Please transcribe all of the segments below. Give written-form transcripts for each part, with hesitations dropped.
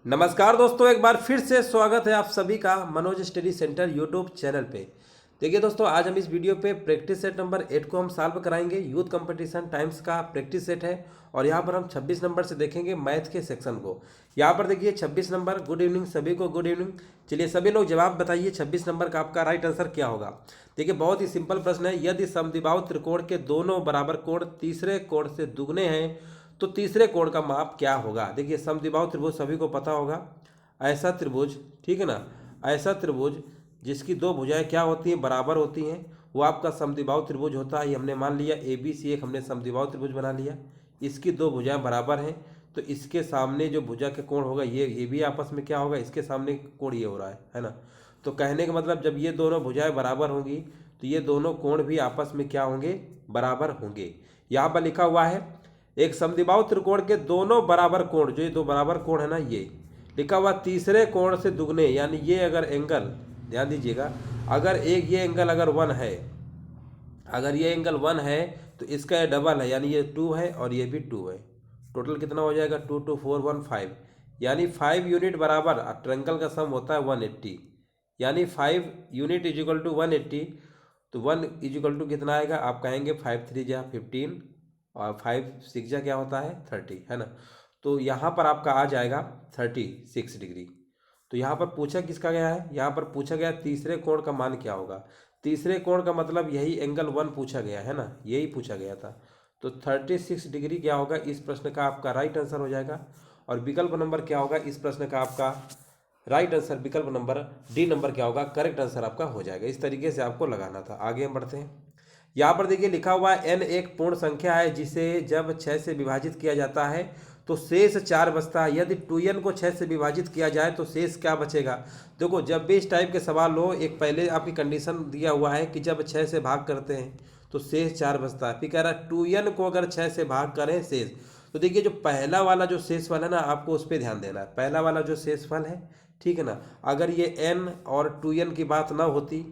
नमस्कार दोस्तों, एक बार फिर से स्वागत है आप सभी का Manoj study centre YouTube channel पे। देखिए दोस्तों, आज हम इस वीडियो पे प्रैक्टिस सेट नंबर 8 को हम सॉल्व कराएंगे। यूथ कंपटीशन टाइम्स का प्रैक्टिस सेट है और यहाँ पर हम 26 नंबर से देखेंगे मैथ के सेक्शन को। यहाँ पर देखिए 26 नंबर। गुड इवनिंग सभी को, गुड इवनिंग। चलिए सभी लोग जवाब बताइए 26 नंबर का आपका राइट आंसर क्या होगा। देखिए बहुत ही सिंपल प्रश्न है। यदि समद्विबाहु त्रिकोण के दोनों बराबर कोण तीसरे कोण से दुगने हैं तो तीसरे कोण का माप क्या होगा। देखिए समद्विबाहु त्रिभुज सभी को पता होगा। ऐसा त्रिभुज, ठीक है ना, ऐसा त्रिभुज जिसकी दो भुजाएं क्या होती हैं, बराबर होती हैं, वो आपका समद्विबाहु त्रिभुज होता है। ये हमने मान लिया ए बी सी एक हमने समद्विबाहु त्रिभुज बना लिया। इसकी दो भुजाएं बराबर हैं तो इसके सामने जो भुजा के कोण होगा ये भी आपस में क्या होगा, इसके सामने कोण ये हो रहा है ना। तो कहने का मतलब जब ये दोनों भुजाएं बराबर होंगी तो ये दोनों कोण भी आपस में क्या होंगे, बराबर होंगे। यहाँ पर लिखा हुआ है एक समद्विबाहु त्रिकोण के दोनों बराबर कोण, जो ये दो बराबर कोण है ना, ये लिखा हुआ तीसरे कोण से दुगने, यानी ये अगर एंगल, ध्यान दीजिएगा, अगर एक ये एंगल अगर 1 है, अगर ये एंगल 1 है तो इसका ये डबल है, यानी ये 2 है और ये भी 2 है। टोटल कितना हो जाएगा, 2 2 4 1 5, यानी 5 यूनिट बराबर ट्रायंगल का सम होता है 180, यानी 5 यूनिट इज इक्वल टू 180। तो 1 इज इक्वल टू कितना आएगा, आप कहेंगे 5 3 जा 15 और 5 6 जा क्या होता है 30, है ना। तो यहाँ पर आपका आ जाएगा 36 डिग्री। तो यहाँ पर पूछा किसका गया है, यहाँ पर पूछा गया तीसरे कोण का मान क्या होगा। तीसरे कोण का मतलब यही एंगल 1 पूछा गया है ना, यही पूछा गया था। तो 36 डिग्री क्या होगा, इस प्रश्न का आपका राइट आंसर हो जाएगा। और विकल्प नंबर क्या होगा, इस प्रश्न का आपका राइट आंसर विकल्प नंबर डी नंबर क्या होगा, करेक्ट आंसर आपका हो जाएगा। इस तरीके से आपको लगाना था। आगे हम बढ़ते हैं। यहाँ पर देखिए लिखा हुआ है n एक पूर्ण संख्या है जिसे जब 6 से विभाजित किया जाता है तो शेष 4 बचता है। यदि 2n को 6 से विभाजित किया जाए तो शेष क्या बचेगा। देखो जब भी इस टाइप के सवाल हो, एक पहले आपकी कंडीशन दिया हुआ है कि जब 6 से भाग करते हैं तो शेष 4 बचता है। फिर कह रहा है 2n को अगर 6 से भाग करें शेष। तो देखिए जो पहला वाला जो शेषफल है ना, आपको उस पर ध्यान देना है। पहला वाला जो शेषफल है, ठीक है ना, अगर ये n और 2n की बात ना होती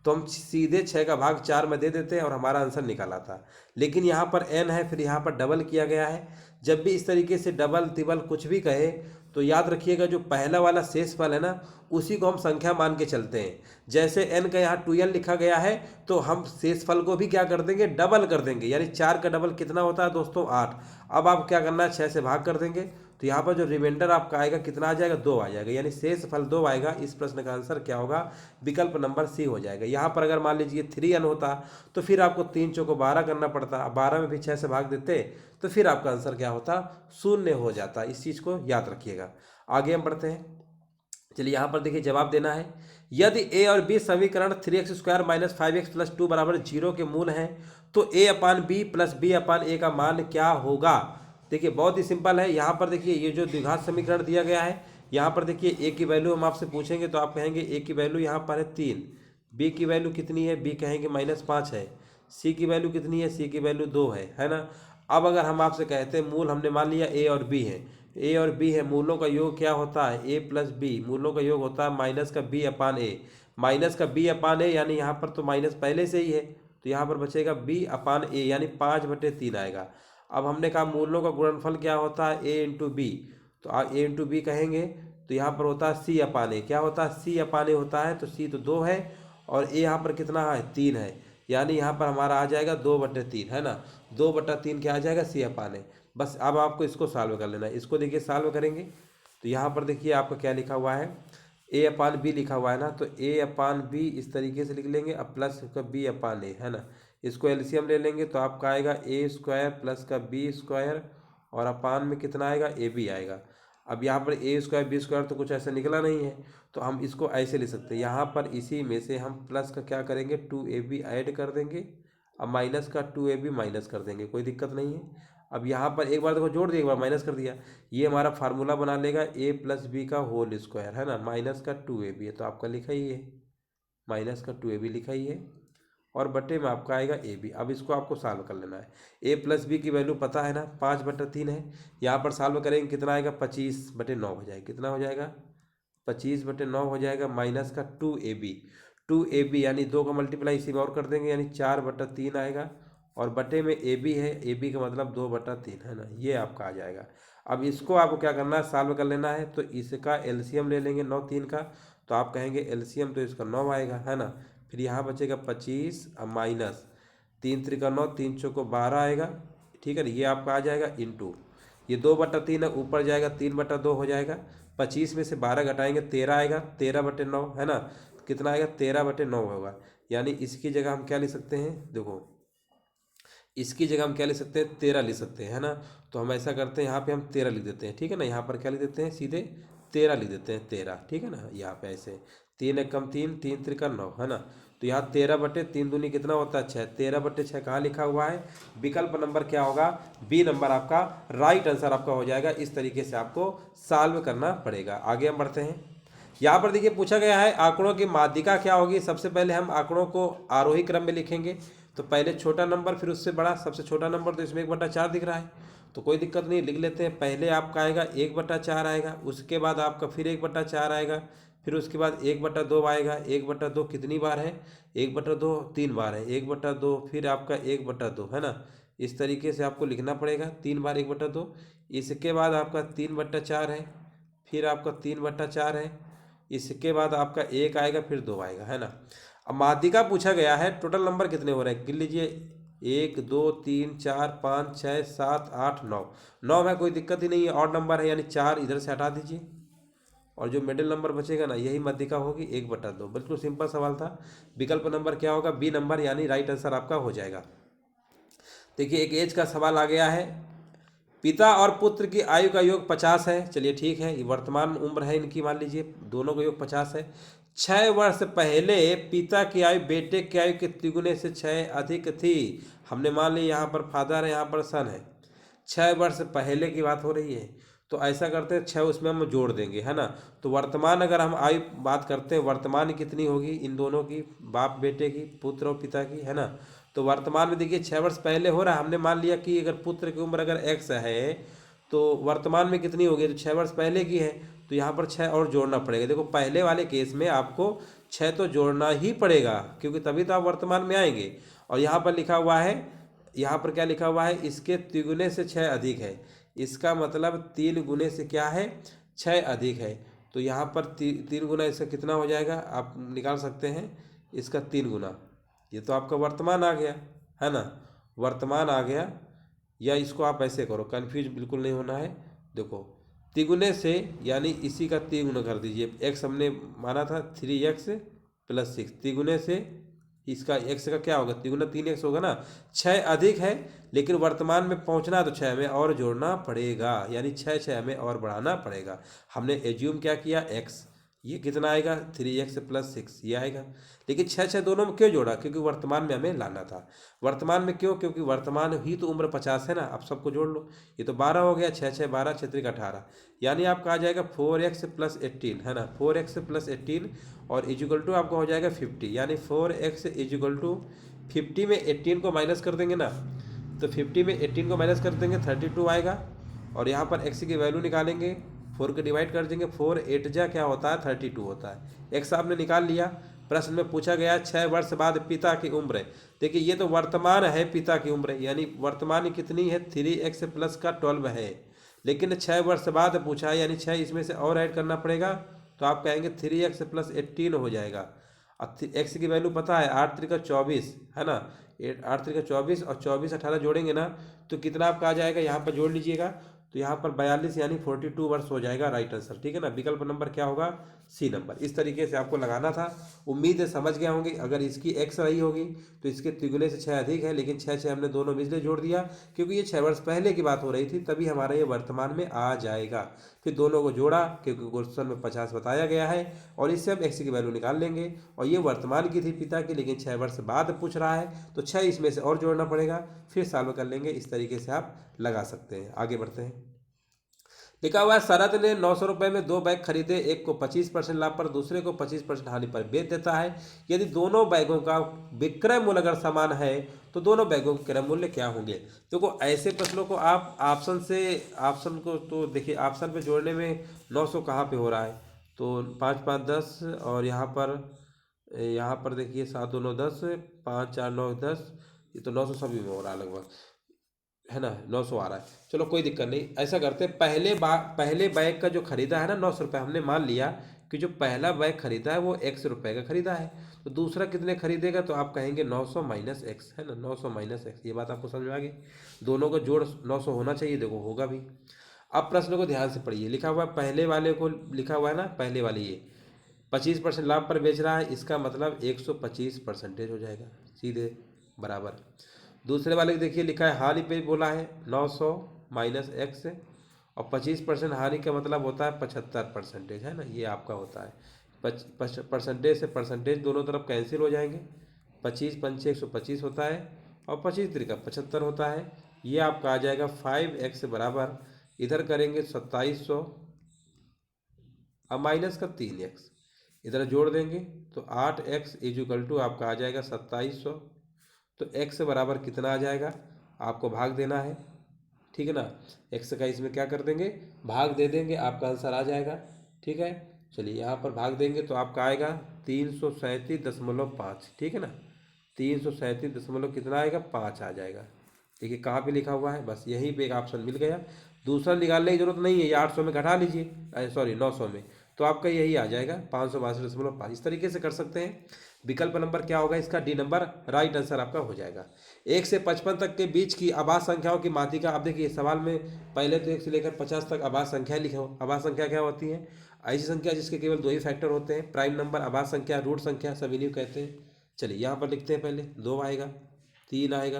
तो हम सीधे 6 का भाग 4 में दे देते हैं और हमारा आंसर निकाला था। लेकिन यहाँ पर n है, फिर यहाँ पर डबल किया गया है। जब भी इस तरीके से डबल तिबल कुछ भी कहे तो याद रखिएगा जो पहला वाला शेषफल है ना, उसी को हम संख्या मान के चलते हैं। जैसे n का यहाँ 2n लिखा गया है तो हम शेषफल को भी क्या कर देंगे, डबल कर देंगे। यानी 4 का डबल कितना होता है दोस्तों, 8। अब आप क्या करना है, 6 से भाग कर देंगे तो यहाँ पर जो रिमाइंडर आपका आएगा कितना आ जाएगा, 2 आ जाएगा, यानी शेष फल 2 आएगा। इस प्रश्न का आंसर क्या होगा, विकल्प नंबर सी हो जाएगा। यहाँ पर अगर मान लीजिए 3n होता तो फिर आपको 3 चौको 12 करना पड़ता, 12 में भी 6 से भाग देते तो फिर आपका आंसर क्या होता, 0 हो जाता। इस चीज़ को याद रखिएगा। आगे हम बढ़ते हैं। चलिए यहाँ पर देखिए जवाब देना है। यदि a और b समीकरण 3x² - 5x + 2 बराबर 0 के मूल हैं तो a/b + b/a का मान क्या होगा। देखिए बहुत ही सिंपल है। यहाँ पर देखिए ये जो द्विघात समीकरण दिया गया है, यहाँ पर देखिए a की वैल्यू हम आपसे पूछेंगे तो आप कहेंगे a की वैल्यू यहाँ पर है 3, b की वैल्यू कितनी है, b कहेंगे -5 है, c की वैल्यू कितनी है, c की वैल्यू 2 है ना। अब अगर हम आपसे कहते हैं मूल हमने मान लिया a और b है, a और b है, मूलों का योग क्या होता है, a + b, मूलों का योग होता है -b/a, -b/a, यानी यहाँ पर तो माइनस पहले से ही है तो यहाँ पर बचेगा b/a, यानी 5/3 आएगा। अब हमने कहा मूलों का गुणनफल क्या होता है, a × b, तो a × b कहेंगे तो यहाँ पर होता है c/a, क्या होता है, c/a होता है। तो c तो 2 है और a यहाँ पर कितना है, 3 है, यानी यहाँ पर हमारा आ जाएगा 2/3, है ना। 2/3 क्या आ जाएगा, c/a। बस अब आपको इसको सॉल्व कर लेना है। इसको देखिए सॉल्व करेंगे तो यहाँ पर देखिए आपका क्या लिखा हुआ है, a/b लिखा हुआ है ना, तो a/b इस तरीके से लिख लेंगे, अब प्लस का b/a, है ना। इसको एलसीएम ले लेंगे तो आपका आएगा a² + का b² और अपान में कितना आएगा, ab आएगा। अब यहाँ पर a² b² तो कुछ ऐसा निकला नहीं है तो हम इसको ऐसे लिख सकते हैं। यहाँ पर इसी में से हम प्लस का क्या करेंगे, 2ab ऐड कर देंगे, अब माइनस का 2ab माइनस कर देंगे, कोई दिक्कत नहीं है। अब यहाँ पर एक बार देखो जोड़ दिया, एक बार माइनस कर दिया, ये हमारा फार्मूला बना लेगा a + b का होल स्क्वायर, है ना, माइनस का 2ab है तो आपका लिखा ही है, माइनस का 2ab लिखा ही है और बटे में आपका आएगा ab। अब इसको आपको सॉल्व कर लेना है। a + b की वैल्यू पता है ना, 5/3 है। यहाँ पर सॉल्व करेंगे कितना आएगा, 25/9 हो जाएगा। कितना हो जाएगा, 25/9 हो जाएगा, माइनस का 2ab यानी 2 का मल्टीप्लाई इसी में और कर देंगे, यानी 4/3 आएगा और बटे में ab है, ab का मतलब 2/3, है ना, ये आपका आ जाएगा। अब इसको आपको क्या करना है, सॉल्व कर लेना है। तो इसका एलसीएम ले लेंगे 9 3 का, तो आप कहेंगे एलसीएम तो इसका 9 आएगा, है ना। फिर यहाँ बचेगा 25 और माइनस 3 3 का 9, 3 चौको 12 आएगा, ठीक है ना। ये आपका आ जाएगा इंटू ये 2/3 है, ऊपर जाएगा 3/2 हो जाएगा। 25 में से 12 घटाएंगे 13 आएगा, 13/9 है ना। कितना आएगा, 13/9 होगा। यानी इसकी जगह हम क्या लिख सकते हैं, देखो इसकी जगह हम क्या लिख सकते हैं, 13 लिख सकते हैं, है ना। तो हम ऐसा करते हैं, यहाँ पे हम 13 लिख देते हैं, ठीक है ना। यहाँ पर क्या लिख देते हैं, सीधे 13 लिख देते हैं, 13, ठीक है ना। यहाँ पे ऐसे 3 एक कम 3, 3 3 का 9, है ना। तो यहाँ 13/3 दूनी कितना होता है, 6। 13/6 कहाँ लिखा हुआ है, विकल्प नंबर क्या होगा, बी नंबर आपका राइट आंसर आपका हो जाएगा। इस तरीके से आपको सॉल्व करना पड़ेगा। आगे हम बढ़ते हैं। यहाँ पर देखिए पूछा गया है आंकड़ों की माध्यिका क्या होगी। सबसे पहले हम आंकड़ों को आरोही क्रम में लिखेंगे। तो पहले छोटा नंबर फिर उससे बड़ा, सबसे छोटा नंबर तो इसमें 1/4 दिख रहा है, तो कोई दिक्कत नहीं, लिख लेते हैं। पहले आपका आएगा 1/4 आएगा, उसके बाद आपका फिर 1/4 आएगा, फिर उसके बाद 1/2 आएगा। 1/2 कितनी बार है, 1/2 3 बार है, 1/2 फिर आपका 1/2, है ना। इस तरीके से आपको लिखना पड़ेगा 3 बार 1/2। इसके बाद आपका 3/4 है, फिर आपका 3/4 है, इसके बाद आपका 1 आएगा, फिर 2 आएगा, है ना। अब माध्यिका पूछा गया है, टोटल नंबर कितने हो रहे हैं गिन लीजिए, 1 2 3 4 5 6 7 8 9। 9 में कोई दिक्कत ही नहीं है, और नंबर है, यानी 4 इधर से हटा दीजिए, और जो मिडिल नंबर बचेगा ना यही माध्यिका होगी, 1/2। बिल्कुल सिंपल सवाल था। विकल्प नंबर क्या होगा, बी नंबर, यानी राइट आंसर आपका हो जाएगा। देखिए एक एज का सवाल आ गया है। पिता और पुत्र की आयु का योग 50 है। चलिए ठीक है, ये वर्तमान उम्र है इनकी, मान लीजिए दोनों का योग 50 है। 6 वर्ष पहले पिता की आयु बेटे की आयु के तिगुने से 6 अधिक थी। हमने मान लिया यहाँ पर फादर है, यहाँ पर सन है। 6 वर्ष पहले की बात हो रही है, तो ऐसा करते हैं 6 उसमें हम जोड़ देंगे, है ना। तो वर्तमान अगर हम आयु बात करते हैं, वर्तमान कितनी होगी इन दोनों की, बाप बेटे की, पुत्र और पिता की, है ना। तो वर्तमान में देखिए 6 वर्ष पहले हो रहा है, हमने मान लिया कि अगर पुत्र की उम्र अगर x है, तो वर्तमान में कितनी होगी, तो 6 वर्ष पहले की है, तो यहाँ पर 6 और जोड़ना पड़ेगा। देखो पहले वाले केस में आपको 6 तो जोड़ना ही पड़ेगा, क्योंकि तभी तो आप वर्तमान में आएंगे। और यहाँ पर लिखा हुआ है, यहाँ पर क्या लिखा हुआ है, इसके तिगुने से 6 अधिक है। इसका मतलब 3 गुने से क्या है, 6 अधिक है। तो यहाँ पर 3 गुना इसका कितना हो जाएगा, आप निकाल सकते हैं, इसका 3 गुना। ये तो आपका वर्तमान आ गया, है ना, वर्तमान आ गया। या इसको आप ऐसे करो, कन्फ्यूज बिल्कुल नहीं होना है। देखो तिगुने से, यानी इसी का 3 गुना कर दीजिए। एक्स हमने माना था 3x + 6, तिगुने से इसका x का क्या होगा, तिगुना 3x होगा ना। 6 अधिक है, लेकिन वर्तमान में पहुंचना तो 6 में और जोड़ना पड़ेगा, यानी 6 हमें और बढ़ाना पड़ेगा। हमने एज्यूम क्या किया, x, ये कितना आएगा 3x + 6 ये आएगा। लेकिन 6 दोनों में क्यों जोड़ा, क्योंकि वर्तमान में हमें लाना था। वर्तमान में क्यों, क्योंकि वर्तमान ही तो उम्र 50 है ना। अब सबको जोड़ लो, ये तो 12 हो गया, 6 6 12, 6 3 18, यानी आपका आ जाएगा 4x + 18, है ना। 4x + 18 और इजिकल टू आपका हो जाएगा 50, यानी 4x = 50 में 18 को माइनस कर देंगे ना, तो 50 में 18 को माइनस कर देंगे 32 आएगा। और यहाँ पर x की वैल्यू निकालेंगे, 4 को डिवाइड कर देंगे, 4 8 जा क्या होता है 32 होता है। x आपने निकाल लिया। प्रश्न में पूछा गया 6 वर्ष बाद पिता की उम्र है। देखिए ये तो वर्तमान है, पिता की उम्र, यानी वर्तमान कितनी है, 3x + 12 है। लेकिन 6 वर्ष बाद पूछा है, यानी 6 इसमें से और ऐड करना पड़ेगा, तो आप कहेंगे 3x + 18 हो जाएगा। अब x की वैल्यू पता है, 8 3 का 24, है ना। 8 3 का 24 और 24 18 जोड़ेंगे ना, तो कितना आपका आ जाएगा, यहाँ पर जोड़ लीजिएगा, तो यहाँ पर 42 यानी 42 वर्ष हो जाएगा राइट आंसर, ठीक है ना। विकल्प नंबर क्या होगा, सी नंबर। इस तरीके से आपको लगाना था। उम्मीद है समझ गए होंगे। अगर इसकी x रही होगी तो इसके तिगुने से 6 अधिक है, लेकिन 6 हमने दोनों में इसलिए जोड़ दिया क्योंकि ये 6 वर्ष पहले की बात हो रही थी, तभी हमारा ये वर्तमान में आ जाएगा। फिर दोनों को जोड़ा, क्योंकि क्वेश्चन में 50 बताया गया है, और इससे हम x की वैल्यू निकाल लेंगे। और ये वर्तमान की थी पिता की, लेकिन 6 वर्ष बाद पूछ रहा है, तो 6 इसमें से और जोड़ना पड़ेगा, फिर सॉल्व कर लेंगे। इस तरीके से आप लगा सकते हैं। आगे बढ़ते हैं। लिखा हुआ है शरद ने 900 रुपये में 2 बैग खरीदे, एक को 25% लाभ पर, दूसरे को 25% हानि पर बेच देता है। यदि दोनों बैगों का विक्रय मूल्य अगर समान है, तो दोनों बैगों के क्रय मूल्य क्या होंगे। देखो ऐसे प्रश्नों को आप ऑप्शन को तो देखिए, ऑप्शन पे जोड़ने में 900 कहाँ पे हो रहा है, तो 5 5 10, और यहाँ पर देखिए 7 2 9 10, 5 4 9 10, ये तो 900 सभी में हो रहा है लगभग। है ना, 900 आ रहा है। चलो कोई दिक्कत नहीं, ऐसा करते हैं, पहले बैग का जो खरीदा है ना 900 रुपये, हमने मान लिया कि जो पहला बैग खरीदा है वो x रुपये का खरीदा है, तो दूसरा कितने खरीदेगा, तो आप कहेंगे 900 माइनस एक्स, है ना, 900 माइनस एक्स। ये बात आपको समझ में आ गई। दोनों का जोड़ 900 होना चाहिए, देखो होगा भी। अब प्रश्न को ध्यान से पढ़िए, लिखा हुआ है पहले वाले को, लिखा हुआ है ना पहले वाले, ये 25% लाभ पर बेच रहा है, इसका मतलब 125% हो जाएगा सीधे बराबर। दूसरे वाले को देखिए, लिखा है हानि पे बोला है 900 माइनस एक्स, और 25% हानि का मतलब होता है 75%, है ना, ये आपका होता है। परसेंटेज से परसेंटेज दोनों तरफ कैंसिल हो जाएंगे, 25 पंचे 125 होता है, और 25 त्रिका 75 होता है। ये आपका आ जाएगा 5x बराबर, इधर करेंगे 2700, अब माइनस का 3x, इधर जोड़ देंगे तो 8x इजिकल टू आपका आ जाएगा 2700। तो x बराबर कितना आ जाएगा, आपको भाग देना है, ठीक है ना, x का इसमें क्या कर देंगे, भाग दे देंगे, आपका आंसर आ जाएगा। ठीक है, चलिए यहाँ पर भाग देंगे तो आपका आएगा 337.5, ठीक है ना, 337 कितना आएगा, 5 आ जाएगा। देखिए कहाँ पे लिखा हुआ है, बस यहीं पे एक ऑप्शन मिल गया। दूसरा निकालने की जरूरत नहीं है, ये 800 में घटा लीजिए, सॉरी 900 में, तो आपका यही आ जाएगा 562.5। इस तरीके से कर सकते हैं। विकल्प नंबर क्या होगा इसका, डी नंबर राइट आंसर आपका हो जाएगा। 1 से 55 तक के बीच की आभाज्य संख्याओं की माध्यिका, आप देखिए सवाल में पहले तो 1 से लेकर 50 तक आभाज्य संख्या लिखा हो। आभाज्य संख्या क्या होती है, ऐसी संख्या जिसके केवल 2 ही फैक्टर होते हैं। प्राइम नंबर, आभाज्य संख्या, रूट संख्या, सभी इन्हीं को कहते हैं। चलिए यहाँ पर लिखते हैं, पहले 2 आएगा, 3 आएगा,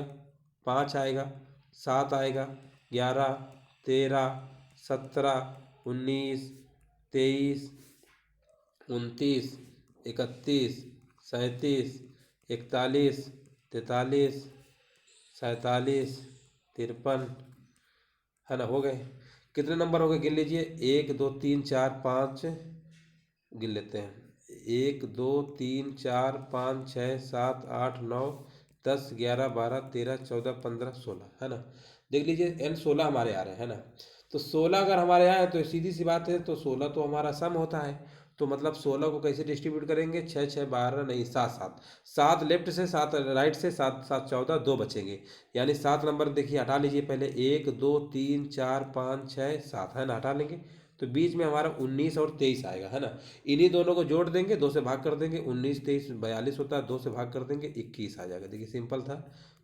5 आएगा, 7 आएगा, 11, 13, 17, 19, 23, 29, 31, 37, 41, 43, 47, 53, है ना, हो गए। कितने नंबर हो गए गिन लीजिए, 1 2 3 4 5, गिन लेते हैं, 1 2 3 4 5 6 7 8 9 10 11 12 13 14 15 16, है ना। देख लीजिए एन 16 हमारे आ रहे हैं, है ना। तो 16 अगर हमारे आए तो सीधी सी बात है, तो 16 तो हमारा सम होता है, तो मतलब 16 को कैसे डिस्ट्रीब्यूट करेंगे, 6 6 12 नहीं 7 7, 7 लेफ्ट से 7 राइट से, 7 7 14, 2 बचेंगे, यानी 7 नंबर देखिए हटा लीजिए पहले, 1 2 3 4 5 6 7, है ना, हटा लेंगे, तो बीच में हमारा 19 और 23 आएगा, है ना। इन्हीं दोनों को जोड़ देंगे, 2 से भाग कर देंगे, 19 23 42 होता है, 2 से भाग कर देंगे 21 आ जाएगा। देखिए सिंपल था।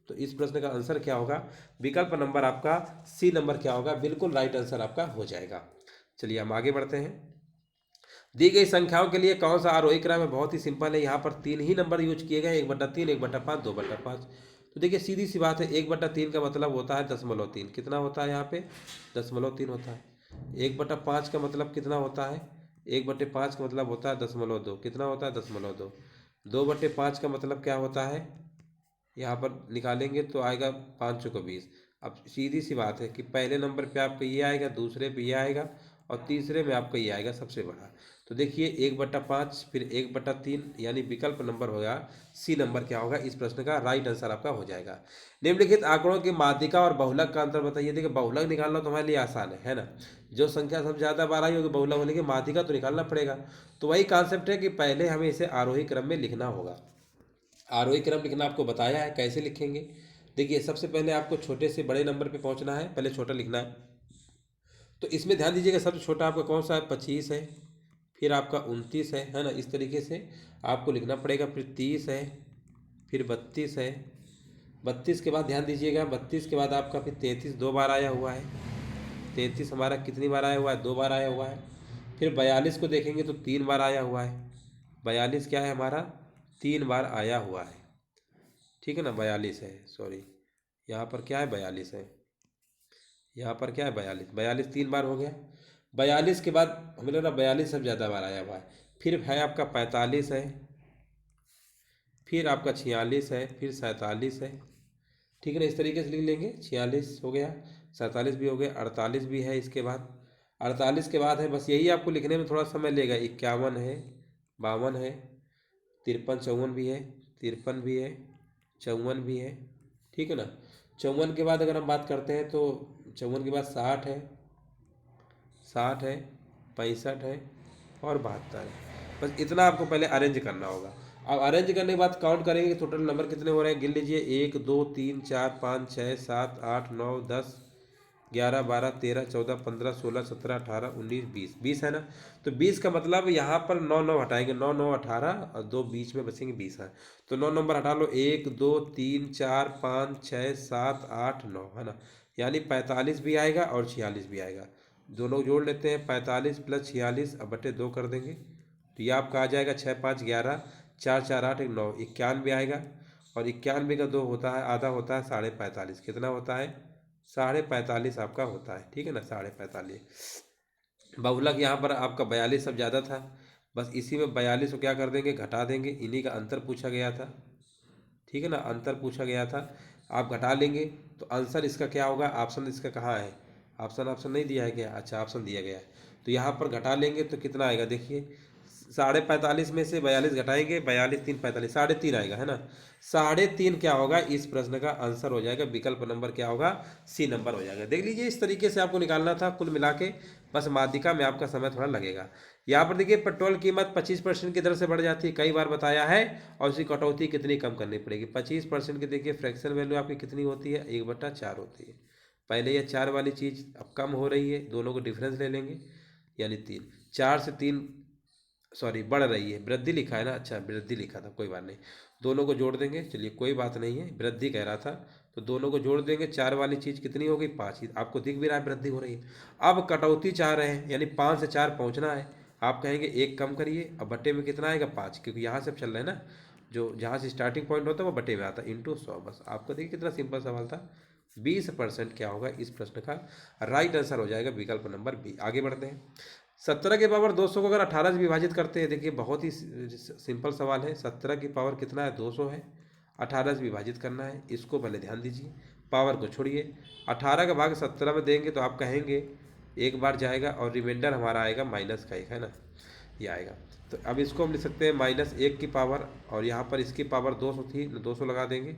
तो इस प्रश्न का आंसर क्या होगा, विकल्प नंबर आपका सी नंबर क्या होगा, बिल्कुल राइट आंसर आपका हो जाएगा। चलिए हम आगे बढ़ते हैं। दी गई संख्याओं के लिए कौन सा आरोही क्रम है, बहुत ही सिंपल है, यहाँ पर 3 ही नंबर यूज किए गए, 1/3, 1/5, 2/5। तो देखिए सीधी सी बात है, 1/3 का मतलब होता है 0.3, कितना होता है यहाँ पे 0.3 होता है। 1/5 का मतलब कितना होता है, 1/5 का मतलब होता है 0.2, कितना होता है 0.2। 2/5 का मतलब क्या होता है, यहाँ पर निकालेंगे तो आएगा 5 चौको 20। अब सीधी सी बात है कि पहले नंबर पे आपका ये आएगा, दूसरे पे ये आएगा, और तीसरे में आपका ये आएगा सबसे बड़ा। तो देखिए 1/5 फिर 1/3, यानी विकल्प नंबर होगा सी नंबर क्या होगा, इस प्रश्न का राइट आंसर आपका हो जाएगा। निम्नलिखित आंकड़ों की माध्यिका और बहुलक का अंतर बताइए। देखिए बहुलक निकालना तो हमारे लिए आसान है ना, जो संख्या सबसे ज़्यादा बार आई होगी बहुलक होने की, माध्यिका तो निकालना पड़ेगा। तो वही कॉन्सेप्ट है कि पहले हमें इसे आरोही क्रम में लिखना होगा। आरोही क्रम लिखना आपको बताया है, कैसे लिखेंगे। देखिए सबसे पहले आपको छोटे से बड़े नंबर पे पहुंचना है, पहले छोटा लिखना है। तो इसमें ध्यान दीजिएगा, सबसे छोटा आपका कौन सा है, 25 है, फिर आपका 29 है ना, इस तरीके से आपको लिखना पड़ेगा। फिर 30 है, फिर 32 है, 32 के बाद ध्यान दीजिएगा, 32 के बाद आपका फिर 33 2 बार आया हुआ है, 33 हमारा कितनी बार आया हुआ है, 2 बार आया हुआ है। फिर 42 को देखेंगे तो 3 बार आया हुआ है, 42 क्या है हमारा, 3 बार आया हुआ है, ठीक है ना, 42 है, सॉरी यहाँ पर क्या है 42 है, यहाँ पर क्या है 42, 42 3 बार हो गया। 42 के बाद हमें लग रहा 42 सब ज़्यादा बार आया हुआ है। फिर है आपका 45 है, फिर आपका 46 है, फिर 47 है, ठीक है ना, इस तरीके से लिख लेंगे। 46 हो गया, 47 भी हो गया, 48 भी है इसके बाद। 48 के बाद है, बस यही आपको लिखने में थोड़ा समय लेगा, 51 है, 52 है, 53 54 भी है, 53 भी है, 54 भी है, ठीक है ना। 54 के बाद अगर हम बात करते हैं तो 54 के बाद 60 है, 60 है, 65 है, और 72 है। बस इतना आपको पहले अरेंज करना होगा। अब अरेंज करने के बाद काउंट करेंगे कि टोटल नंबर कितने हो रहे हैं, गिन लीजिए 1 2 3 4 5 6 7 8 9 10 11 12 13 14 15 16 17 18 19 20 20 है ना। तो 20 का मतलब यहाँ पर 9 9 हटाएंगे, 9 9 18 और 2 बीच में बचेंगे 20 है। तो 9 नंबर हटा लो, 1 2 3 4 5 6 7 8 9 है ना, यानी 45 भी आएगा और 46 भी आएगा। दोनों जोड़ लेते हैं, 45 प्लस 46 अब बटे 2 कर देंगे, तो ये आपका आ जाएगा 6 5 11 4 4 8 1 9 91 आएगा। और 91 का 2 होता है, आधा होता है 45.5, कितना होता है 45.5 आपका होता है, ठीक है ना 45.5। बहुलक यहाँ पर आपका 42 सब ज़्यादा था, बस इसी में 42 को क्या कर देंगे, घटा देंगे, इन्हीं का अंतर पूछा गया था, ठीक है ना, अंतर पूछा गया था। आप घटा लेंगे तो आंसर इसका क्या होगा, ऑप्शन इसका कहाँ है, ऑप्शन नहीं दिया है क्या, अच्छा ऑप्शन दिया गया है। तो यहाँ पर घटा लेंगे तो कितना आएगा, देखिए 45.5 में से 42 घटाएंगे, 42 3 45 3.5 आएगा है ना। 3.5 क्या होगा, इस प्रश्न का आंसर हो जाएगा, विकल्प नंबर क्या होगा, सी नंबर हो जाएगा। देख लीजिए इस तरीके से आपको निकालना था कुल मिला के, बस माध्यिका में आपका समय थोड़ा लगेगा। यहाँ पर देखिए पेट्रोल कीमत 25% की दर से बढ़ जाती है, कई बार बताया है, और उसकी कटौती कितनी कम करनी पड़ेगी। 25% की देखिए फ्रैक्शन वैल्यू आपकी कितनी होती है, 1/4 होती है। पहले ये 4 वाली चीज़ अब कम हो रही है, दोनों को डिफरेंस ले लेंगे, यानी 3, 4 से 3 सॉरी बढ़ रही है, वृद्धि लिखा है ना, अच्छा वृद्धि लिखा था, कोई बात नहीं, दोनों को जोड़ देंगे, चलिए कोई बात नहीं है, वृद्धि कह रहा था तो दोनों को जोड़ देंगे, 4 वाली चीज़ कितनी हो गई 5 ही, आपको दिख भी रहा है वृद्धि हो रही है। अब कटौती चाह रहे हैं, यानी 5 से 4 पहुंचना है, आप कहेंगे 1 कम करिए, अब बट्टे में कितना आएगा 5, क्योंकि यहाँ से चल रहे हैं ना, जो जहाँ से स्टार्टिंग पॉइंट होता है वो बट्टे में आता है, इंटू 100। बस आपको देखिए कितना सिंपल सवाल था। 20% क्या होगा इस प्रश्न का राइट आंसर हो जाएगा विकल्प नंबर बी। आगे बढ़ते हैं, 17 के पावर 200 को अगर 18 से विभाजित करते हैं, देखिए बहुत ही सिंपल सवाल है, 17 की पावर कितना है 200 है, 18 से विभाजित करना है, इसको पहले ध्यान दीजिए, पावर को छोड़िए, 18 का भाग 17 में देंगे तो आप कहेंगे एक बार जाएगा और रिमाइंडर हमारा आएगा -1 है ना, ये आएगा। तो अब इसको हम लिख सकते हैं -1 की पावर, और यहाँ पर इसकी पावर 200 थी, 200 लगा देंगे,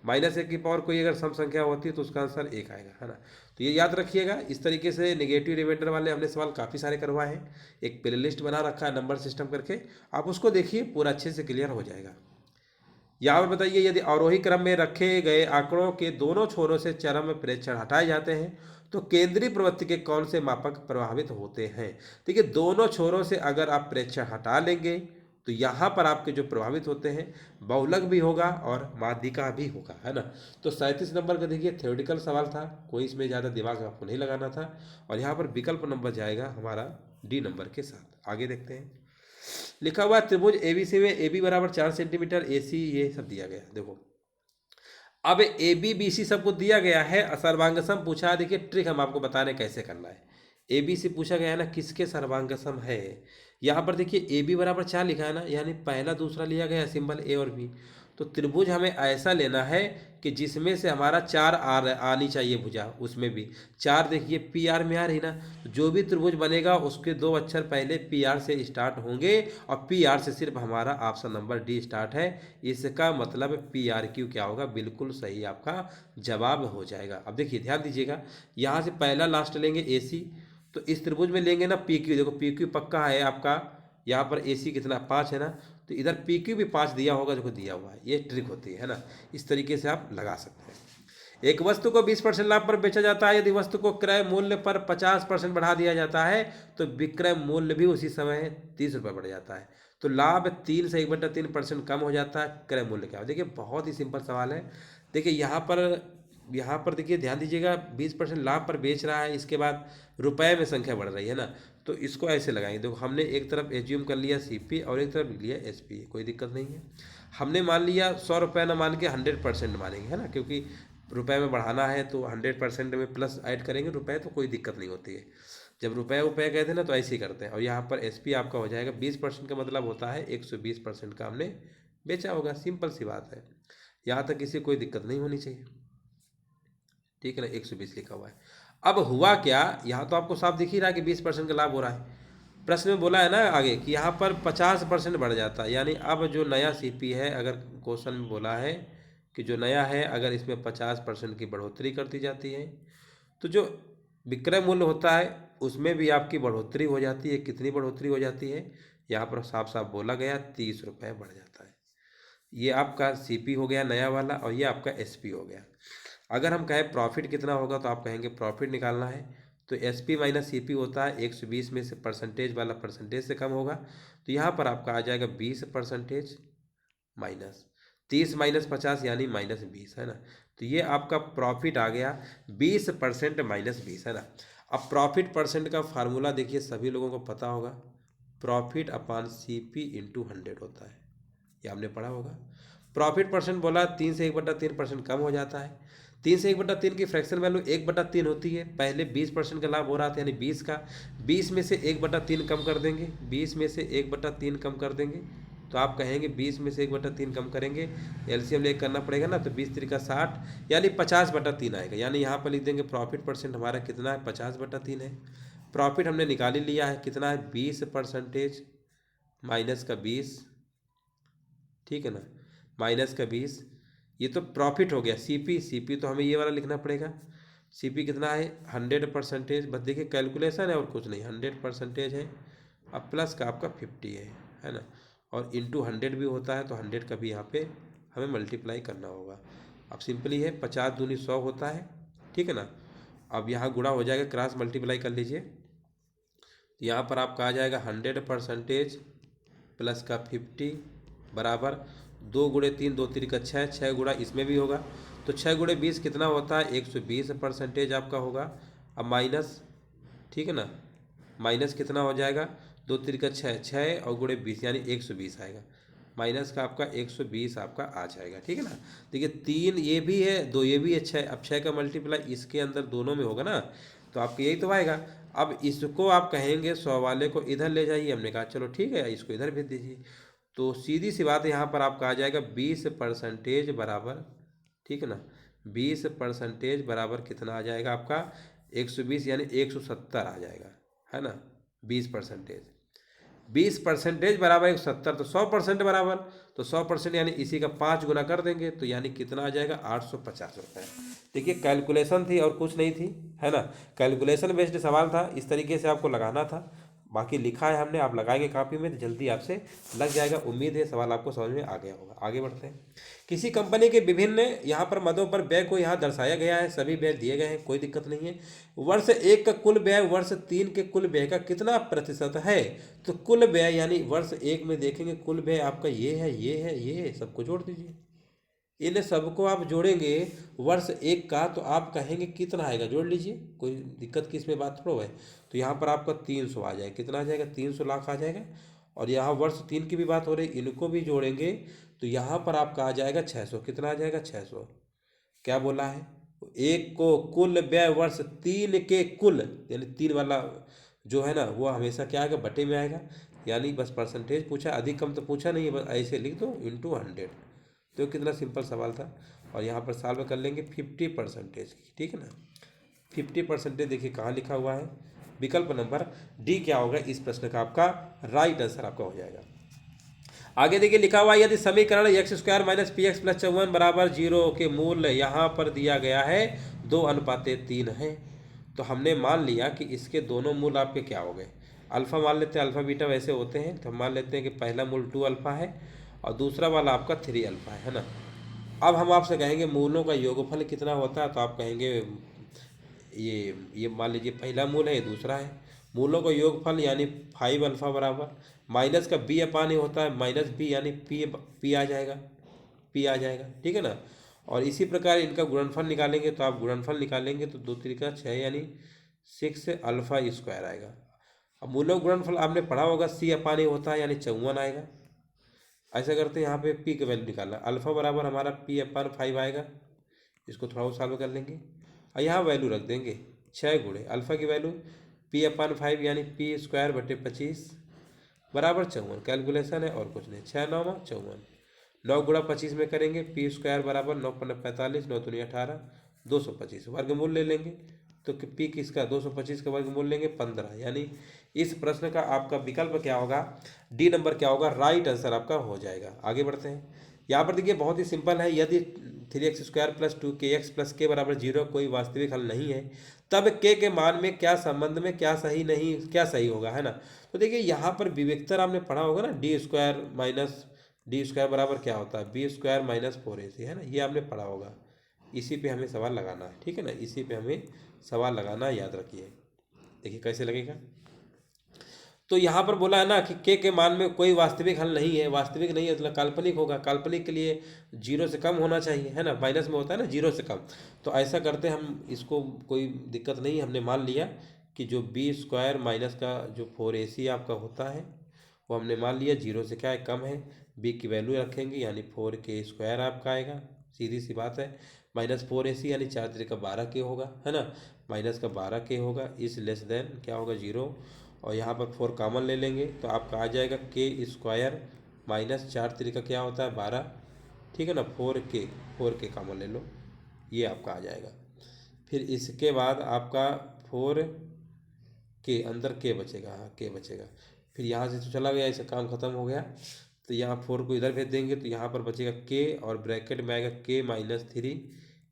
-1 की पावर कोई अगर सम संख्या होती है तो उसका आंसर 1 आएगा है ना। तो ये याद रखिएगा, इस तरीके से नेगेटिव रिमाइंडर वाले हमने सवाल काफ़ी सारे करवाए हैं, एक प्ले लिस्ट बना रखा है नंबर सिस्टम करके, आप उसको देखिए पूरा अच्छे से क्लियर हो जाएगा। यहाँ पर बताइए, यदि अवरोही क्रम में रखे गए आंकड़ों के दोनों छोरों से चरम प्रेक्षण हटाए जाते हैं तो केंद्रीय प्रवृत्ति के कौन से मापक प्रभावित होते हैं। देखिए दोनों छोरों से अगर आप प्रेक्षण हटा लेंगे तो यहाँ पर आपके जो प्रभावित होते हैं बहुलक भी होगा और माध्यिका भी होगा है ना। तो 37 नंबर का देखिए थ्योरेटिकल सवाल था, कोई इसमें ज़्यादा दिमाग आपको नहीं लगाना था, और यहाँ पर विकल्प नंबर जाएगा हमारा डी नंबर के साथ। आगे देखते हैं, लिखा हुआ है त्रिभुज एबीसी में ए बी बराबर 4 सेंटीमीटर, ए सी ये सब दिया गया। देखो अब ए बी बी सी सबको दिया गया है, सर्वांगसम पूछा है, देखिए ट्रिक हम आपको बता रहे हैं कैसे करना है। ए बी सी पूछा गया है ना, किसके सर्वांगसम है, यहाँ पर देखिए ए बी बराबर 4 लिखा है ना, यानी पहला दूसरा लिया गया है सिंबल ए और बी। तो त्रिभुज हमें ऐसा लेना है कि जिसमें से हमारा 4 आनी चाहिए भुजा, उसमें भी 4 देखिए पी आर में आ रही ना, तो जो भी त्रिभुज बनेगा उसके 2 अक्षर पहले पी आर से स्टार्ट होंगे, और पी आर से सिर्फ हमारा ऑप्शन नंबर डी स्टार्ट है, इसका मतलब पी आर क्यू क्या होगा, बिल्कुल सही आपका जवाब हो जाएगा। अब देखिए ध्यान दीजिएगा, यहाँ से पहला लास्ट लेंगे ए सी, तो इस त्रिभुज में लेंगे ना पी क्यू, देखो पी क्यू पक्का है आपका, यहाँ पर ए सी कितना 5 है ना, तो इधर पी क्यू भी 5 दिया होगा, देखो दिया हुआ है, ये ट्रिक होती है ना, इस तरीके से आप लगा सकते हैं। एक वस्तु को 20% लाभ पर बेचा जाता है, यदि वस्तु को क्रय मूल्य पर 50% बढ़ा दिया जाता है तो विक्रय मूल्य भी उसी समय 30 रुपये बढ़ जाता है, तो लाभ 3 से 1/3% कम हो जाता है, क्रय मूल्य क्या हो। देखिए बहुत ही सिंपल सवाल है, देखिए यहाँ पर देखिए ध्यान दीजिएगा, 20% लाभ पर बेच रहा है, इसके बाद रुपए में संख्या बढ़ रही है ना, तो इसको ऐसे लगाएंगे। देखो हमने एक तरफ एज्यूम कर लिया सीपी और एक तरफ लिया एसपी, कोई दिक्कत नहीं है। हमने मान लिया 100 रुपये ना मान के 100% मानेंगे है ना, क्योंकि रुपए में बढ़ाना है तो 100% में प्लस ऐड करेंगे रुपए, तो कोई दिक्कत नहीं होती है। जब रुपए कहते हैं ना तो ऐसे ही करते हैं। और यहाँ पर एसपी आपका हो जाएगा 20% का मतलब होता है 120% का हमने बेचा होगा, सिंपल सी बात है, यहाँ तक किसी कोई दिक्कत नहीं होनी चाहिए, ठीक है ना। 120 लिखा हुआ है। अब हुआ क्या, यहाँ तो आपको साफ दिख ही रहा है कि 20% का लाभ हो रहा है, प्रश्न में बोला है ना आगे कि यहाँ पर 50% बढ़ जाता है, यानी अब जो नया सीपी है, अगर क्वेश्चन में बोला है कि जो नया है अगर इसमें 50% की बढ़ोतरी कर दी जाती है तो जो विक्रय मूल्य होता है उसमें भी आपकी बढ़ोतरी हो जाती है। कितनी बढ़ोतरी हो जाती है, यहाँ पर साफ साफ बोला गया 30 रुपये बढ़ जाता है। ये आपका सीपी हो गया नया वाला, और ये आपका एसपी हो गया। अगर हम कहें प्रॉफिट कितना होगा तो आप कहेंगे प्रॉफिट निकालना है तो एसपी माइनस सीपी होता है 120 में से परसेंटेज वाला परसेंटेज से कम होगा, तो यहाँ पर आपका आ जाएगा 20% माइनस 30 माइनस 50 यानी -20, है ना। तो ये आपका प्रॉफिट आ गया 20% -20, है ना। अब प्रॉफिट परसेंट का फार्मूला देखिए सभी लोगों को पता होगा, प्रॉफिट अपान सीपी इंटू 100 होता है, ये आपने पढ़ा होगा। प्रॉफिट परसेंट बोला 3 से 1/3% कम हो जाता है। 3 से 1/3 की फ्रैक्शन वैल्यू 1/3 होती है। पहले 20% का लाभ हो रहा था यानी 20 का, 20 में से 1/3 कम कर देंगे, 20 में से 1/3 कम कर देंगे तो आप कहेंगे 20 में से 1/3 कम करेंगे, एलसीएम लेकर करना पड़ेगा ना, तो 20 त्रिका 60 यानी 50/3 आएगा। यानी यहाँ पर लिख देंगे प्रॉफिट परसेंट हमारा कितना है, 50/3 है। प्रॉफिट हमने निकाल ही लिया है, कितना है 20% माइनस का 20, ठीक है ना, माइनस का 20, ये तो प्रॉफिट हो गया। सीपी, सीपी तो हमें ये वाला लिखना पड़ेगा, सीपी कितना है 100%, बस देखिए कैलकुलेशन है और कुछ नहीं, 100% है। अब प्लस का आपका 50 है ना, और इंटू 100 भी होता है तो 100 का भी यहाँ पे हमें मल्टीप्लाई करना होगा। अब सिंपली है 50 दूनी 100 होता है, ठीक है ना। अब यहाँ गुणा हो जाएगा, क्रॉस मल्टीप्लाई कर लीजिए, तो यहाँ पर आपका आ जाएगा 100% प्लस का 50 बराबर 2 गुणे 3, 2 3 का 6, 6 गुणा इसमें भी होगा तो 6 गुणे 20 कितना होता है 120% आपका होगा। अब माइनस, ठीक है ना, माइनस कितना हो जाएगा 2 3 का 6, 6 और गुणे 20 यानी 120 आएगा। माइनस का आपका 120 आपका आ जाएगा, ठीक है ना। देखिए 3 ये भी है, 2 ये भी है, 6, अब 6 का मल्टीप्लाई इसके अंदर दोनों में होगा ना, तो आपको यही तो आएगा। अब इसको आप कहेंगे 100 वाले को इधर ले जाइए, हमने कहा चलो ठीक है इसको इधर भेज दीजिए, तो सीधी सी बात यहाँ पर आपका आ जाएगा 20% बराबर, ठीक है ना, 20% बराबर कितना आ जाएगा आपका 120 यानी 170 आ जाएगा, है ना। 20% बराबर 170, तो 100% बराबर, तो 100% यानी इसी का 5 गुना कर देंगे तो यानी कितना आ जाएगा 850 रुपये। देखिए कैलकुलेशन थी और कुछ नहीं थी, है ना, कैलकुलेशन बेस्ड सवाल था, इस तरीके से आपको लगाना था। बाकी लिखा है हमने, आप लगाएंगे कॉपी में तो जल्दी आपसे लग जाएगा। उम्मीद है सवाल आपको समझ में आ गया होगा। आगे बढ़ते हैं। किसी कंपनी के विभिन्न यहाँ पर मदों पर व्यय को यहाँ दर्शाया गया है, सभी व्यय दिए गए हैं, कोई दिक्कत नहीं है। वर्ष 1 का कुल व्यय वर्ष 3 के कुल व्यय का कितना प्रतिशत है, तो कुल व्यय यानी वर्ष 1 में देखेंगे कुल व्यय आपका ये है, ये है, ये है, सबको जोड़ दीजिए। इन सबको आप जोड़ेंगे वर्ष 1 का तो आप कहेंगे कितना आएगा, जोड़ लीजिए, कोई दिक्कत की इसमें बात थोड़ा है। तो यहाँ पर आपका 300 आ जाएगा, कितना आ जाएगा 300 लाख आ जाएगा। और यहाँ वर्ष 3 की भी बात हो रही, इनको भी जोड़ेंगे तो यहाँ पर आपका आ जाएगा 600, कितना आ जाएगा 600। क्या बोला है, एक को कुल व्यय वर्ष 3 के कुल, यानी 3 वाला जो है ना वो हमेशा क्या आएगा बटे में आएगा, यानी बस परसेंटेज पूछा, अधिक कम तो पूछा नहीं है, बस ऐसे लिख दो इंटू 100। तो कितना सिंपल सवाल था। और यहाँ पर सॉल्व कर लेंगे 50% की, ठीक है ना। 50% देखिए कहाँ लिखा हुआ है, विकल्प नंबर डी क्या होगा इस प्रश्न का आपका राइट आंसर आपका हो जाएगा। आगे देखिए लिखा हुआ है, यदि समीकरण x² माइनस px प्लस 54 बराबर 0 के मूल्य यहाँ पर दिया गया है 2:3 है, तो हमने मान लिया कि इसके दोनों मूल आपके क्या हो गए, अल्फ़ा मान लेते हैं, अल्फ़ा बीटा वैसे होते हैं, तो हम मान लेते हैं कि पहला मूल 2 अल्फ़ा है और दूसरा वाला आपका 3 अल्फ़ा है ना। अब हम आपसे कहेंगे मूलों का योगफल कितना होता है, तो आप कहेंगे ये मान लीजिए पहला मूल है, ये दूसरा है, मूलों का योगफल यानी 5 अल्फ़ा बराबर माइनस का बी अपान ही होता है माइनस बी यानी पी आ जाएगा, पी आ जाएगा, ठीक है ना। और इसी प्रकार इनका गुणनफल निकालेंगे, तो आप गुणनफल निकालेंगे तो 2 3 का 6 यानी 6 अल्फ़ा स्क्वायर आएगा। अब मूलों का गुणनफल आपने पढ़ा होगा सी अपान ही होता है यानी 54 आएगा। ऐसा करते हैं यहाँ पे पी का वैल्यू निकालना, अल्फ़ा बराबर हमारा पी अपान 5 आएगा, इसको थोड़ा और सॉल्व कर लेंगे और यहाँ वैल्यू रख देंगे 6 गुणे अल्फ़ा की वैल्यू पी अपान 5 यानी पी स्क्वायर बटे 25 बराबर 54। कैलकुलेशन है और कुछ नहीं, 6 9 54, 9 गुणा 25 में करेंगे, पी स्क्वायर बराबर 9 पंजे 45, 9 दूनी 18, 225 वर्गमूल ले लेंगे, तो पी किसका 225 का वर्गमूल लेंगे 15, यानी इस प्रश्न का आपका विकल्प क्या होगा, डी नंबर क्या होगा, राइट आंसर आपका हो जाएगा। आगे बढ़ते हैं। यहाँ पर देखिए बहुत ही सिंपल है, यदि 3x² प्लस 2kx प्लस के बराबर 0 कोई वास्तविक हल नहीं है, तब के मान में क्या संबंध में क्या सही नहीं क्या सही होगा, है ना। तो देखिए यहाँ पर विवेकतर आपने पढ़ा होगा ना, d² माइनस डी स्क्वायर बराबर क्या होता है, बी स्क्वायर माइनस 4ac, है ना, ये आपने पढ़ा होगा। इसी पे हमें सवाल लगाना है, ठीक है ना, इसी पे हमें सवाल लगाना है, याद रखिए। देखिए कैसे लगेगा। तो यहाँ पर बोला है ना कि के मान में कोई वास्तविक हल नहीं है, वास्तविक नहीं है मतलब काल्पनिक होगा, काल्पनिक के लिए जीरो से कम होना चाहिए, है ना, माइनस में होता है ना जीरो से कम। तो ऐसा करते हम, इसको कोई दिक्कत नहीं, हमने मान लिया कि जो बी स्क्वायर माइनस का जो 4ac आपका होता है वो हमने मान लिया जीरो से क्या है, कम है। बी की वैल्यू रखेंगे यानी 4k² आपका आएगा, सीधी सी बात है। माइनस 4ac यानी 4×3 = 12k होगा, है ना, माइनस का 12k होगा, इस लेस देन क्या होगा, जीरो। और यहाँ पर 4 कॉमन ले लेंगे तो आपका आ जाएगा k² माइनस 4×3 क्या होता है, 12, ठीक है ना, 4k कॉमन ले लो, ये आपका आ जाएगा। फिर इसके बाद आपका 4k अंदर k बचेगा, हाँ k बचेगा। फिर यहाँ से तो चला गया, ऐसे काम खत्म हो गया। तो यहाँ 4 को इधर भेज देंगे तो यहाँ पर बचेगा k और ब्रैकेट में आएगा k-3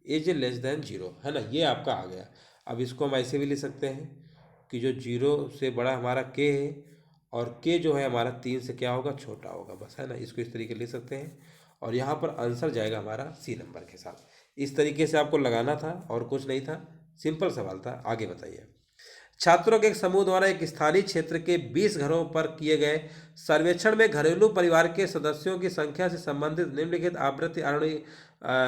is less than zero, है ना, ये आपका आ गया। अब इसको हम ऐसे भी लिख सकते हैं कि जो जीरो से बड़ा हमारा k है और k जो है हमारा 3 से क्या होगा, छोटा होगा, बस, है ना, इसको इस तरीके लिख सकते हैं। और यहाँ पर आंसर जाएगा हमारा सी नंबर के साथ। इस तरीके से आपको लगाना था और कुछ नहीं था, सिंपल सवाल था। आगे बताइए। छात्रों के एक समूह द्वारा एक स्थानीय क्षेत्र के 20 घरों पर किए गए सर्वेक्षण में घरेलू परिवार के सदस्यों की संख्या से संबंधित निम्नलिखित आवृत्ति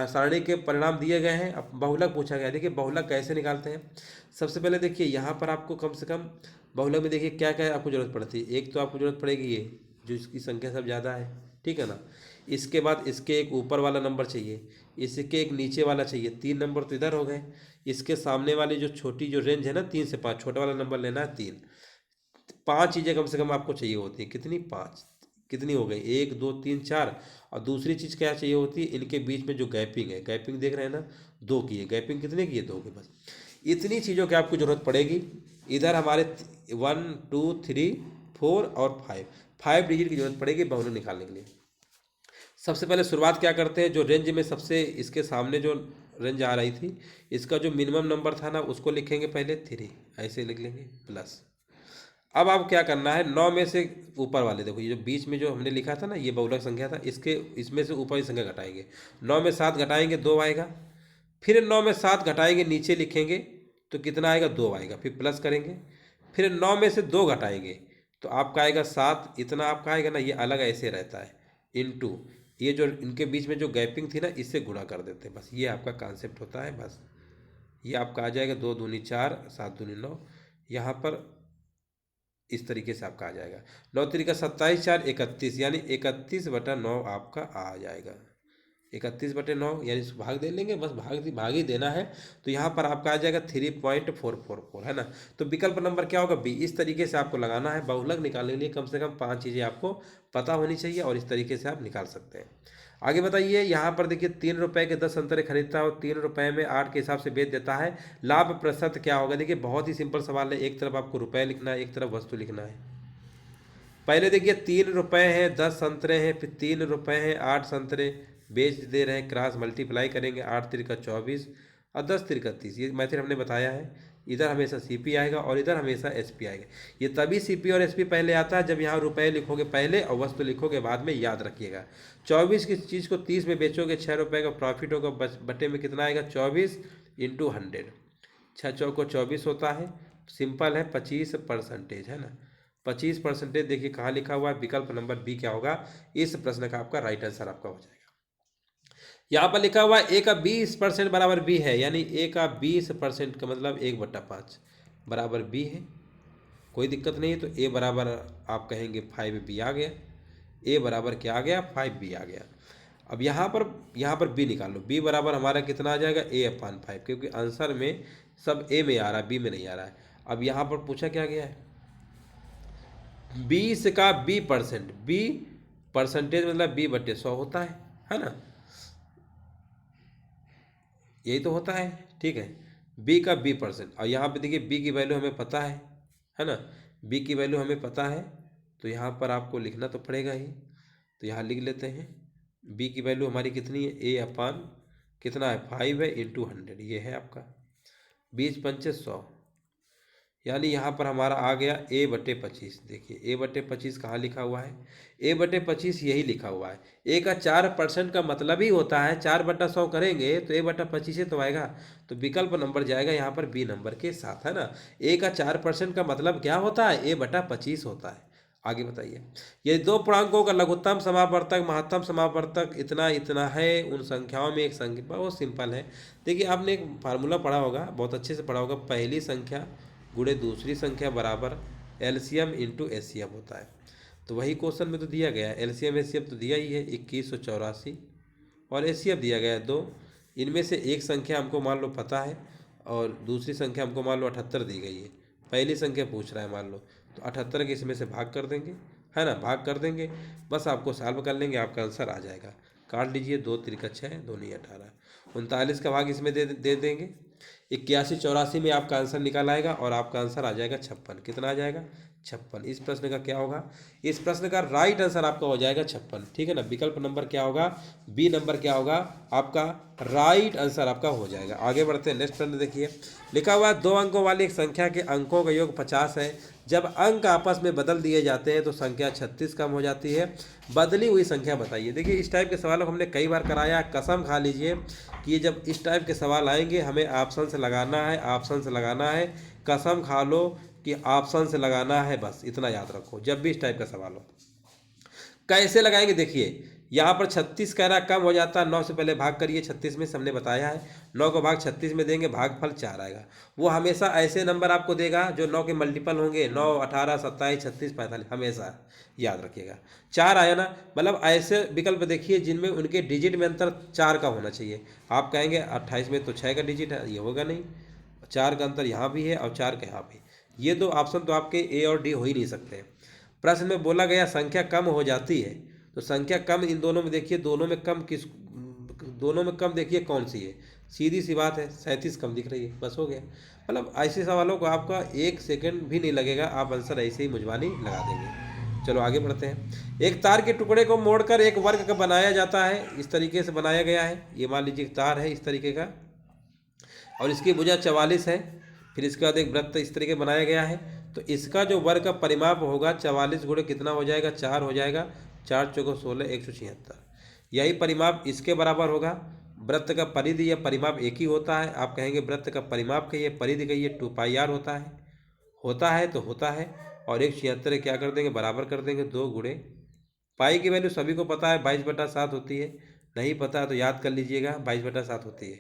सारणी के परिणाम दिए गए हैं। अब बहुलक पूछा गया। देखिए बहुलक कैसे निकालते हैं। सबसे पहले देखिए यहाँ पर आपको कम से कम बहुलक में देखिए क्या क्या आपको जरूरत पड़ती है। एक तो आपको जरूरत पड़ेगी ये जो इसकी संख्या सब ज़्यादा है, ठीक है ना। इसके बाद इसके एक ऊपर वाला नंबर चाहिए, इसके एक नीचे वाला चाहिए, 3 नंबर तो इधर हो गए। इसके सामने वाली जो छोटी जो रेंज है ना 3 से 5, छोटा वाला नंबर लेना है 3। 5 चीज़ें कम से कम आपको चाहिए होती है। कितनी, 5, कितनी हो गई, 1 2 3 4। और दूसरी चीज़ क्या चाहिए होती है, इनके बीच में जो गैपिंग है, गैपिंग देख रहे हैं ना, 2 की है गैपिंग, कितने की है, 2 की। बस इतनी चीज़ों की आपको ज़रूरत पड़ेगी। इधर हमारे 1 2 3 4 और 5 डिजिट की जरूरत पड़ेगी बहुलक निकालने के लिए। सबसे पहले शुरुआत क्या करते हैं, जो रेंज में सबसे इसके सामने जो रेंज आ रही थी, इसका जो मिनिमम नंबर था ना उसको लिखेंगे पहले 3, ऐसे लिख लेंगे प्लस। अब आप क्या करना है, 9 में से ऊपर वाले देखो, ये जो बीच में जो हमने लिखा था ना ये बहुलक संख्या था, इसके इसमें से ऊपर की संख्या घटाएंगे। 9 में 7 घटाएंगे 2 आएगा। फिर 9 में 7 घटाएंगे नीचे लिखेंगे तो कितना आएगा, 2 आएगा। फिर प्लस करेंगे। फिर 9 में से 2 घटाएंगे तो आपका आएगा 7, इतना आपका आएगा ना, ये अलग ऐसे रहता है इनटू ये जो इनके बीच में जो गैपिंग थी ना इससे गुणा कर देते हैं। बस ये आपका कॉन्सेप्ट होता है। बस ये आपका आ जाएगा 2 दूनी 4 7 दूनी 9। यहाँ पर इस तरीके से आपका आ जाएगा 9 3 27 4 31 यानी 31/9 आपका आ जाएगा। 31/9 यानी इसको भाग दे लेंगे, बस भाग ही देना है। तो यहाँ पर आपका आ जाएगा 3.444, है ना। तो विकल्प नंबर क्या होगा, बी। इस तरीके से आपको लगाना है। बहुलक निकालने के लिए कम से कम 5 चीज़ें आपको पता होनी चाहिए और इस तरीके से आप निकाल सकते हैं। आगे बताइए। यहाँ पर देखिए 3 रुपए के 10 संतरे खरीदता है और 3 रुपए में 8 के हिसाब से बेच देता है, लाभ प्रतिशत क्या होगा। देखिए बहुत ही सिंपल सवाल है, एक तरफ आपको रुपए लिखना है, एक तरफ वस्तु लिखना है। पहले देखिए 3 रुपए हैं, 10 संतरे हैं, फिर 3 रुपए हैं, 8 संतरे बेच दे रहे हैं, क्रॉस मल्टीप्लाई करेंगे, 8 3 24 और 10 3 30। ये मैथड हमने बताया है। इधर हमेशा सीपी आएगा और इधर हमेशा एसपी आएगा। ये तभी सीपी और एसपी पहले आता है जब यहाँ रुपए लिखोगे पहले और वस्तु लिखोगे बाद में, याद रखिएगा। 24 की चीज़ को 30 में बेचोगे, 6 रुपये का प्रॉफिट होगा, बटे में कितना आएगा, 24 × 100। 6 चौको 24 होता है, सिंपल है, 25%, है ना। 25% देखिए कहाँ लिखा हुआ है, विकल्प नंबर बी क्या होगा, इस प्रश्न का आपका राइट आंसर आपका हो जाएगा। यहाँ पर लिखा हुआ है a का 20% बराबर b है, यानी a का 20% का मतलब 1/5 बराबर b है। कोई दिक्कत नहीं है। तो a बराबर आप कहेंगे 5b आ गया। a बराबर क्या आ गया, 5b आ गया। अब यहाँ पर b निकाल लो। b बराबर हमारा कितना आ जाएगा, a/5, क्योंकि आंसर में सब a में आ रहा है, b में नहीं आ रहा है। अब यहाँ पर पूछा क्या गया है, 20 का b परसेंटेज मतलब b/100 होता है ना, यही तो होता है, ठीक है। b का b%, और यहाँ पे देखिए b की वैल्यू हमें पता है ना, b की वैल्यू हमें पता है। तो यहाँ पर आपको लिखना तो पड़ेगा ही। तो यहाँ लिख लेते हैं, b की वैल्यू हमारी कितनी है, a/, कितना है, 5 है × 100, ये है आपका 20 × 5 = 100, यानी यहाँ पर हमारा आ गया a/25। देखिए a/25 कहाँ लिखा हुआ है, a/25 यही लिखा हुआ है। a का 4% का मतलब ही होता है 4/100 करेंगे तो a/25 तो आएगा। तो विकल्प नंबर जाएगा यहाँ पर बी नंबर के साथ, है ना। a का 4% का मतलब क्या होता है, a/25 होता है। आगे बताइए, ये दो पूर्णांकों का लघुत्तम समापवर्तक महत्तम समापवर्तक इतना इतना है, उन संख्याओं में एक संख्या, बहुत सिंपल है। देखिए आपने एक फार्मूला पढ़ा होगा, बहुत अच्छे से पढ़ा होगा, पहली संख्या गुणे दूसरी संख्या बराबर एलसीएम इंटू एचसीएफ होता है। तो वही क्वेश्चन में तो दिया गया है, एलसीएम एचसीएफ तो दिया ही है 2184 और एचसीएफ दिया गया है 2। इनमें से एक संख्या हमको मान लो पता है और दूसरी संख्या हमको मान लो 78 दी गई है। पहली संख्या पूछ रहा है मान लो, तो 78 के इसमें से भाग कर देंगे, है ना, भाग कर देंगे, बस आपको सॉल्व कर लेंगे, आपका आंसर आ जाएगा। काट लीजिए, 2 त्रिक 6 2 नहीं 18, 39 का भाग इसमें दे देंगे। 8184 में आपका आंसर निकल आएगा और आपका आंसर आ जाएगा 56। कितना आ जाएगा, 56। इस प्रश्न का क्या होगा, इस प्रश्न का राइट आंसर आपका हो जाएगा 56, ठीक है ना। विकल्प नंबर क्या होगा, बी नंबर क्या होगा, आपका राइट आंसर आपका हो जाएगा। आगे बढ़ते हैं, नेक्स्ट प्रश्न देखिए, लिखा हुआ है 2 अंकों वाली एक संख्या के अंकों का योग 50 है। जब अंक आपस में बदल दिए जाते हैं तो संख्या 36 कम हो जाती है, बदली हुई संख्या बताइए। देखिए इस टाइप के सवालों को हमने कई बार कराया, कसम खा लीजिए कि ये जब इस टाइप के सवाल आएंगे हमें ऑप्शन से लगाना है, ऑप्शन से लगाना है, कसम खा लो कि ऑप्शन से लगाना है, बस इतना याद रखो जब भी इस टाइप का सवाल हो। कैसे लगाएंगे, देखिए यहाँ पर 36 कह रहा कम हो जाता है, 9 से पहले भाग करिए, 36 में हमने बताया है 9 को भाग 36 में देंगे, भागफल 4 आएगा। वो हमेशा ऐसे नंबर आपको देगा जो 9 के मल्टीपल होंगे, 9, 18, 27, 36, 45, हमेशा याद रखिएगा। 4 आया ना, मतलब ऐसे विकल्प देखिए जिनमें उनके डिजिट में अंतर 4 का होना चाहिए। आप कहेंगे 28 में तो 6 का डिजिट है, ये होगा नहीं, 4 का अंतर यहाँ भी है और 4 का यहाँ भी, ये दो ऑप्शन तो आपके ए और डी हो ही नहीं सकते। प्रश्न में बोला गया संख्या कम हो जाती है, तो संख्या कम इन दोनों में देखिए, दोनों में कम किस, दोनों में कम देखिए कौन सी है, सीधी सी बात है 37 कम दिख रही है, बस हो गया। मतलब ऐसे सवालों को आपका 1 सेकंड भी नहीं लगेगा, आप आंसर ऐसे ही मुझवानी लगा देंगे। चलो आगे बढ़ते हैं, एक तार के टुकड़े को मोड़कर एक वर्ग का बनाया जाता है, इस तरीके से बनाया गया है। ये मान लीजिए तार है इस तरीके का और इसकी भुजा 44 है, फिर इसके बाद एक वृत्त इस तरीके बनाया गया है, तो इसका जो वर्ग का परिमाप होगा 44 गुणे कितना हो जाएगा, 4 हो जाएगा, 4 चौको 16, 176। यही परिमाप इसके बराबर होगा। वृत्त का परिधि या परिमाप एक ही होता है, आप कहेंगे वृत्त का परिमाप कहिए, परिधि कहिए, 2πr होता है तो होता है। और 176 क्या कर देंगे, बराबर कर देंगे 2 गुणे पाई की वैल्यू सभी को पता है 22/7 होती है, नहीं पता है तो याद कर लीजिएगा 22/7 होती है,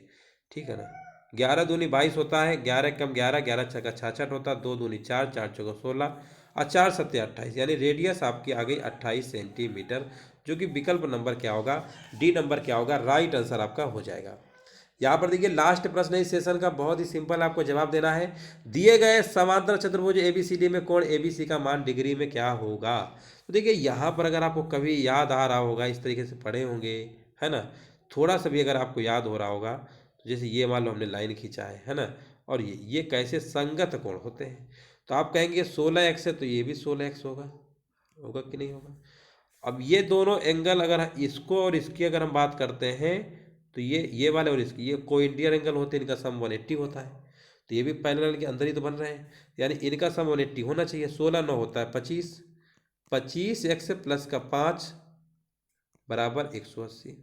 ठीक है ना। 11 दूनी 22 होता है, 11 कम 11, 11 छक्का 66 होता है, 2 दूनी 4, 4 चौका 16 और 4 सत्ते 28, यानी रेडियस आपकी आ गई 28 सेंटीमीटर, जो कि विकल्प नंबर क्या होगा, डी नंबर क्या होगा, राइट आंसर आपका हो जाएगा। यहाँ पर देखिए लास्ट प्रश्न इस सेशन का बहुत ही सिंपल, आपको जवाब देना है। दिए गए समांतर चतुर्भुज एबीसीडी में कोण एबीसी का मान डिग्री में क्या होगा। तो देखिए यहाँ पर अगर आपको कभी याद आ रहा होगा, इस तरीके से पढ़े होंगे, है ना, थोड़ा सा भी अगर आपको याद हो रहा होगा, तो जैसे ये मान लो हमने लाइन खींचा है ना, और ये कैसे संगत कोण होते हैं, तो आप कहेंगे 16x है तो ये भी 16x होगा, होगा कि नहीं होगा। अब ये दोनों एंगल अगर इसको और इसकी अगर हम बात करते हैं, तो ये वाले और इसकी ये कोइंटियर एंगल होते हैं, इनका सम 180 होता है, तो ये भी पैरेलल के अंदर ही तो बन रहे हैं, यानी इनका सम 180 होना चाहिए। 16 9 होता है 25, 25x प्लस का 5 बराबर 180।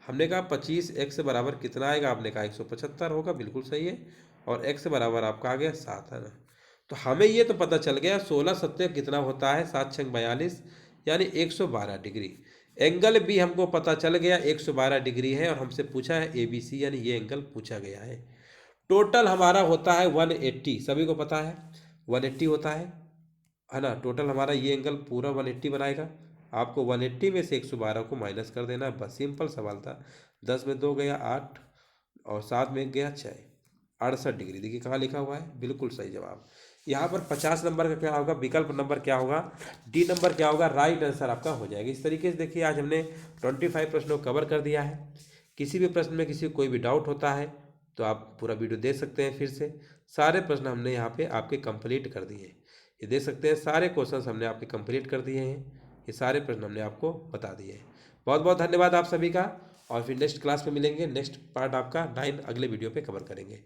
हमने कहा 25x बराबर कितना आएगा, आपने कहा 175 होगा, बिल्कुल सही है, और x बराबर आपका आ गया 7, है ना। तो हमें ये तो पता चल गया 16 सत्ते कितना होता है, 7 6 42, यानी 112 डिग्री। एंगल भी हमको पता चल गया 112 डिग्री है, और हमसे पूछा है ABC, यानी ये एंगल पूछा गया है। टोटल हमारा होता है 180, सभी को पता है 180 होता है ना। टोटल हमारा ये एंगल पूरा 180 बनाएगा, आपको 180 में से 112 को माइनस कर देना है, बस सिंपल सवाल था। 10 में 2 गया 8 और 7 में गया 6, 68 डिग्री। देखिए कहाँ लिखा हुआ है, बिल्कुल सही जवाब। यहाँ पर 50 नंबर का क्या होगा, विकल्प नंबर क्या होगा, डी नंबर क्या होगा, राइट आंसर आपका हो जाएगा। इस तरीके से देखिए आज हमने 25 प्रश्नों को कवर कर दिया है। किसी भी प्रश्न में किसी को कोई भी डाउट होता है तो आप पूरा वीडियो देख सकते हैं, फिर से सारे प्रश्न हमने यहाँ पे आपके कंप्लीट कर दिए हैं, ये देख सकते हैं, सारे क्वेश्चंस हमने आपके कंप्लीट कर दिए हैं, ये सारे प्रश्न हमने आपको बता दिए हैं। बहुत बहुत धन्यवाद आप सभी का, और फिर नेक्स्ट क्लास में मिलेंगे, नेक्स्ट पार्ट आपका 9 अगले वीडियो पे कवर करेंगे।